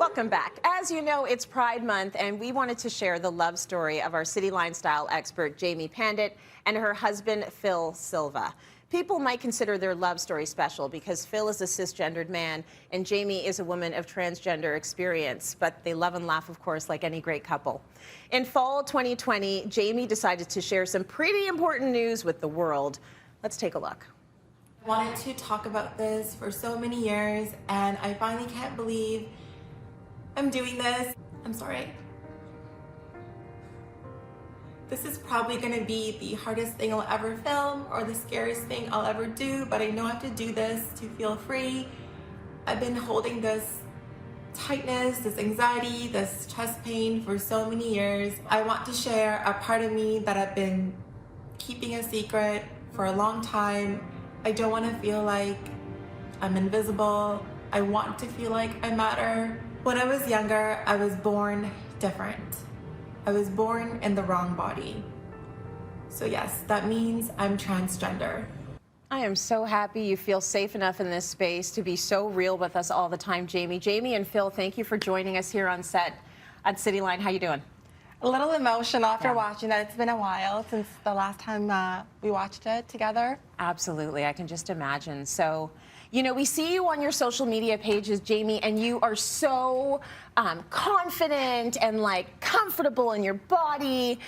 Welcome back. As you know, it's Pride Month, and we wanted to share the love story of our Cityline style expert, Jamie Pandit, and her husband, Phil Silva. People might consider their love story special because Phil is a cisgendered man and Jamie is a woman of transgender experience, but they love and laugh, of course, like any great couple. In fall 2020, Jamie decided to share some pretty important news with the world. Let's take a look. I wanted to talk about this for so many years, and I finally can't believe I'm doing this. I'm sorry. This is probably gonna be the hardest thing I'll ever film or the scariest thing I'll ever do, but I know I have to do this to feel free. I've been holding this tightness, this anxiety, this chest pain for so many years. I want to share a part of me that I've been keeping a secret for a long time. I don't want to feel like I'm invisible. I want to feel like I matter. When I was younger, I was born different. I was born in the wrong body. So yes, that means I'm transgender. I am so happy you feel safe enough in this space to be so real with us all the time, Jamie. Jamie and Phil, thank you for joining us here on set at Cityline. How you doing? A little emotional after watching that. It's been a while since the last time we watched it together. Absolutely, I can just imagine. So, you know, we see you on your social media pages, Jamie, and you are so confident and like comfortable in your body.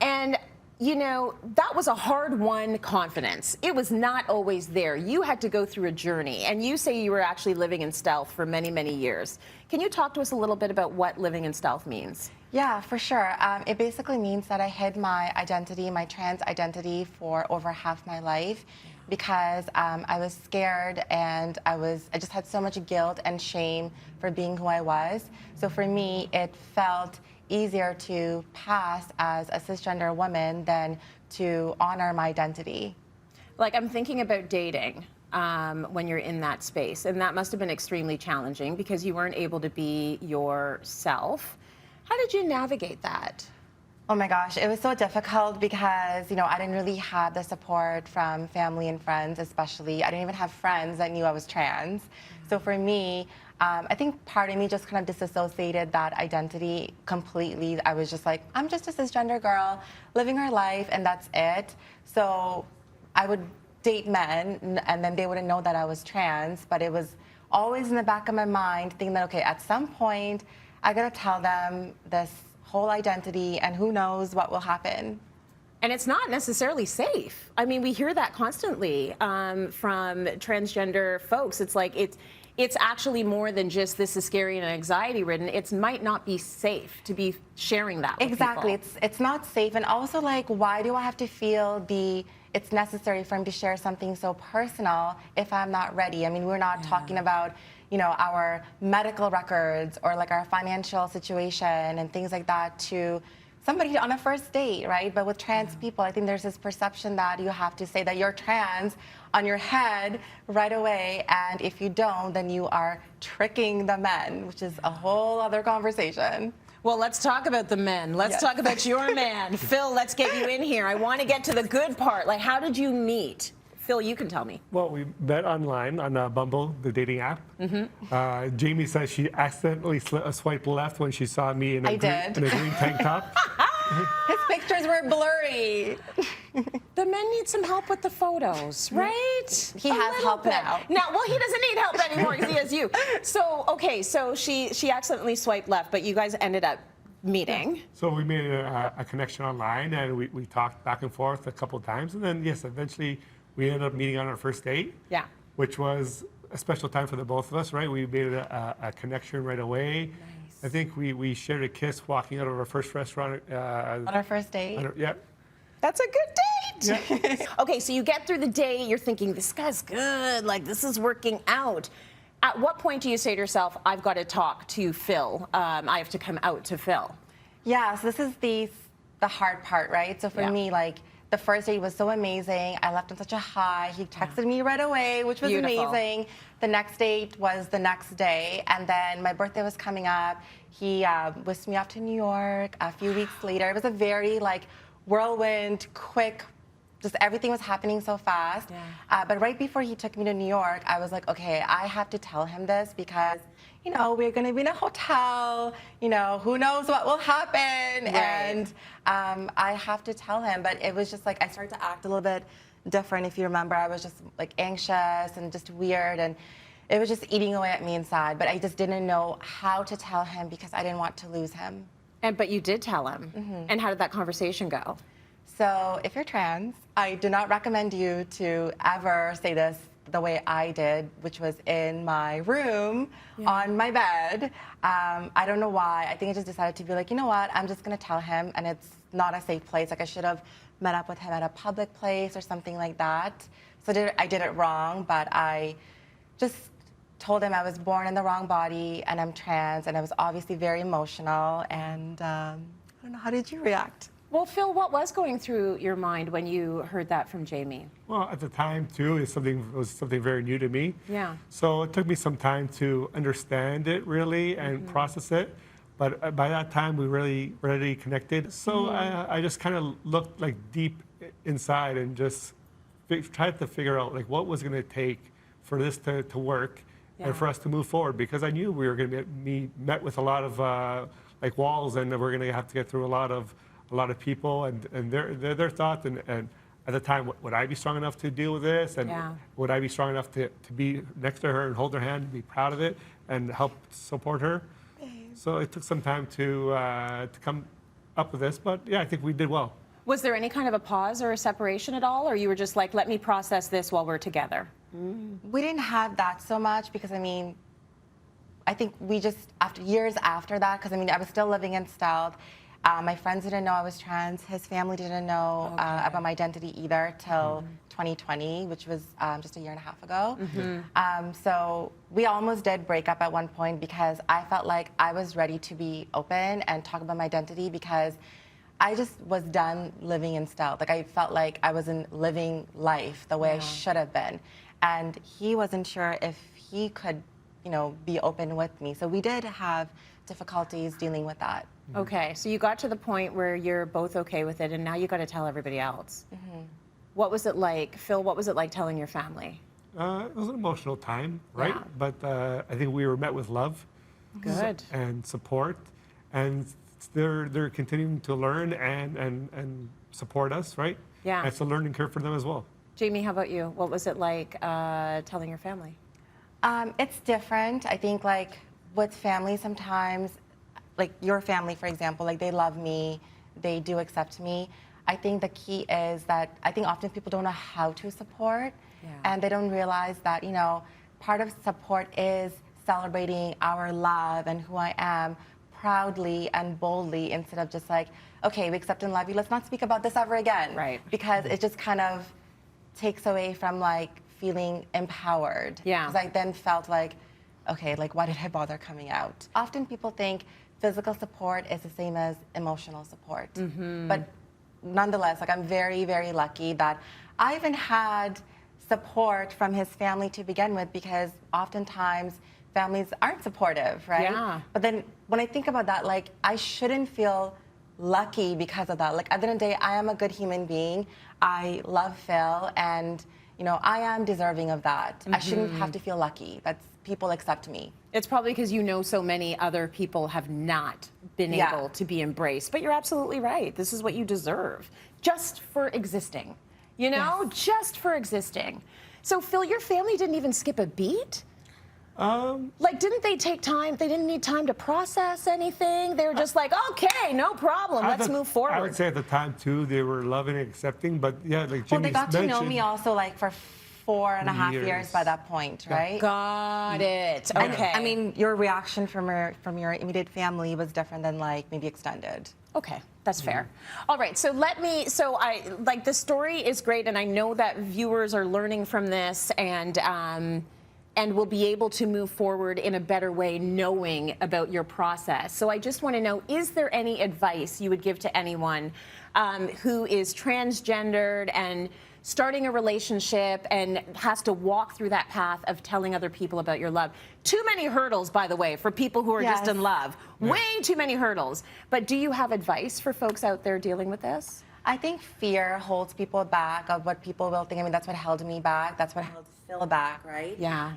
And, you know, that was a hard-won confidence. It was not always there. You had to go through a journey, and you say you were actually living in stealth for many, many years. Can you talk to us a little bit about what living in stealth means? Yeah, for sure. It basically means that I hid my identity, my trans identity, for over half my life because I was scared and I just had so much guilt and shame for being who I was. So for me, it felt easier to pass as a cisgender woman than to honor my identity. Like, I'm thinking about dating when you're in that space, and that must have been extremely challenging because you weren't able to be yourself. How did you navigate that? Oh my gosh, it was so difficult because, you know, I didn't really have the support from family and friends, especially. I didn't even have friends that knew I was trans. So for me, I think part of me just kind of disassociated that identity completely. I was just like, I'm just a cisgender girl living her life and that's it. So I would date men and then they wouldn't know that I was trans, but it was always in the back of my mind thinking that, okay, at some point, I gotta tell them this whole identity and who knows what will happen. And it's not necessarily safe. I mean, we hear that constantly from transgender folks. It's like it's actually more than just this is scary and anxiety ridden. It might not be safe to be sharing that with exactly. people. It's not safe, and also like, why do I have to feel it's necessary for me to share something so personal if I'm not ready? I mean, we're not talking about, you know, our medical records or like our financial situation and things like that to somebody on a first date, right? But with trans people, I think there's this perception that you have to say that you're trans on your head right away, and if you don't, then you are tricking the men, which is a whole other conversation. Well, let's talk about the men. Let's talk about your man. Phil, let's get you in here. I want to get to the good part. Like, how did you meet? Phil, you can tell me. Well, we met online on Bumble, the dating app. Jamie says she accidentally swiped left when she saw me in a green tank top. His pictures were blurry. The men need some help with the photos, right? He has help now. Well, he doesn't need help anymore because he has you. So, okay, so she accidentally swiped left, but you guys ended up meeting. So we made a connection online, and we talked back and forth a couple of times, and then, yes, eventually we ended up meeting on our first date. Yeah. Which was a special time for the both of us, right? We made a connection right away. Nice. I think we shared a kiss walking out of our first restaurant. On our first date? Yeah. That's a good date. Yeah. Okay, so you get through the day, you're thinking, this guy's good, like this is working out. At what point do you say to yourself, I've got to talk to Phil, I have to come out to Phil? Yeah, so this is the hard part, right? So for me, like, the first date was so amazing. I left on such a high. He texted me right away, which was amazing. The next date was the next day, and then my birthday was coming up. He whisked me off to New York a few weeks later. It was a very, like, whirlwind, quick just everything was happening so fast. Yeah. But right before he took me to New York, I was like, okay, I have to tell him this because, you know, we're going to be in a hotel, you know, who knows what will happen. Right. And I have to tell him. But it was just like I started to act a little bit different. If you remember, I was just like anxious and just weird. And it was just eating away at me inside. But I just didn't know how to tell him because I didn't want to lose him. But you did tell him. And how did that conversation go? So if you're trans, I do not recommend you to ever say this the way I did, which was in my room on my bed. I don't know why. I think I just decided to be like, you know what? I'm just going to tell him, and it's not a safe place. Like I should have met up with him at a public place or something like that. So I did it wrong, but I just told him I was born in the wrong body and I'm trans, and I was obviously very emotional. And I don't know, how did you react? Well, Phil, what was going through your mind when you heard that from Jamie? Well, at the time, too, it was something very new to me. Yeah. So it took me some time to understand it, really, and process it. But by that time, we really already connected. So I just kind of looked like deep inside and just tried to figure out like what was going to take for this to work and for us to move forward. Because I knew we were going to be met with a lot of like walls, and we're going to have to get through a lot of people and their thoughts, and at the time, would I be strong enough to deal with this, and would I be strong enough to be next to her and hold her hand and be proud of it and help support her? So it took some time to come up with this, but yeah, I think we did well. Was there any kind of a pause or a separation at all, or you were just like, let me process this while we're together? We didn't have that so much because, I mean, I think we just, years after that, because I mean, I was still living in Stealth. My friends didn't know I was trans. His family didn't know about my identity either till 2020, which was just a year and a half ago. So we almost did break up at one point because I felt like I was ready to be open and talk about my identity because I just was done living in Stealth. Like I felt like I wasn't living life the way I should have been. And he wasn't sure if he could, you know, be open with me. So we did have difficulties dealing with that. Okay, so you got to the point where you're both okay with it, and now you got to tell everybody else. What was it like, Phil? What was it like telling your family? It was an emotional time, right? Yeah. But I think we were met with love, Good. and support, and they're continuing to learn and support us, right? Yeah. And it's a learning curve for them as well. Jamie, how about you? What was it like telling your family? It's different. I think like with family sometimes, like your family, for example, like they love me, they do accept me. I think the key is that I think often people don't know how to support, and they don't realize that, you know, part of support is celebrating our love and who I am proudly and boldly instead of just like, okay, we accept and love you, let's not speak about this ever again. Right. Because it just kind of takes away from like feeling empowered. Yeah. Because I then felt like, okay, like why did I bother coming out? Often people think physical support is the same as emotional support. But nonetheless, like I'm very, very lucky that I even had support from his family to begin with because oftentimes families aren't supportive, right? Yeah. But then when I think about that, like I shouldn't feel lucky because of that. Like at the end of the day, I am a good human being. I love Phil and, you know, I am deserving of that. I shouldn't have to feel lucky. That's people accept me. It's probably because you know so many other people have not been able to be embraced. But you're absolutely right. This is what you deserve, just for existing. You know, just for existing. So, Phil, your family didn't even skip a beat? Like, didn't they take time? They didn't need time to process anything? They were just like, okay, no problem. Let's move forward. I would say at the time, too, they were loving and accepting. But, yeah, like Jimmy Well, they got to know mentioned- me also like for 4.5 years by that point, right? Got it. Okay. I mean, your reaction from your immediate family was different than like maybe extended. Okay, that's fair. All right, so like the story is great, and I know that viewers are learning from this and will be able to move forward in a better way knowing about your process. So I just want to know, is there any advice you would give to anyone who is transgendered and starting a relationship and has to walk through that path of telling other people about your love? Too many hurdles, by the way, for people who are just in love. Way too many hurdles. But do you have advice for folks out there dealing with this? I think fear holds people back of what people will think. I mean, that's what held me back. That's what held Phil back, right? Yeah.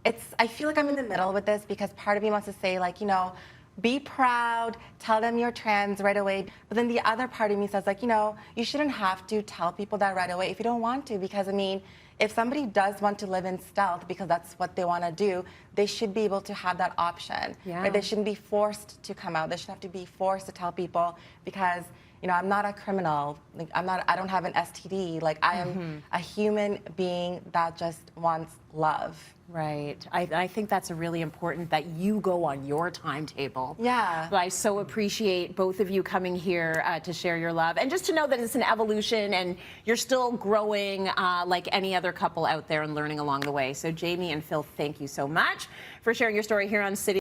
I feel like I'm in the middle with this because part of me wants to say, like, you know, be proud, tell them you're trans right away. But then the other part of me says, like, you know, you shouldn't have to tell people that right away if you don't want to. Because, I mean, if somebody does want to live in stealth because that's what they want to do, they should be able to have that option. Yeah. Right? They shouldn't be forced to come out. They shouldn't have to be forced to tell people because, you know, I'm not a criminal. Like, I don't have an STD. Like, I am a human being that just wants love. Right. I think that's really important that you go on your timetable. Yeah. But I so appreciate both of you coming here to share your love and just to know that it's an evolution and you're still growing like any other couple out there and learning along the way. So Jamie and Phil, thank you so much for sharing your story here on City.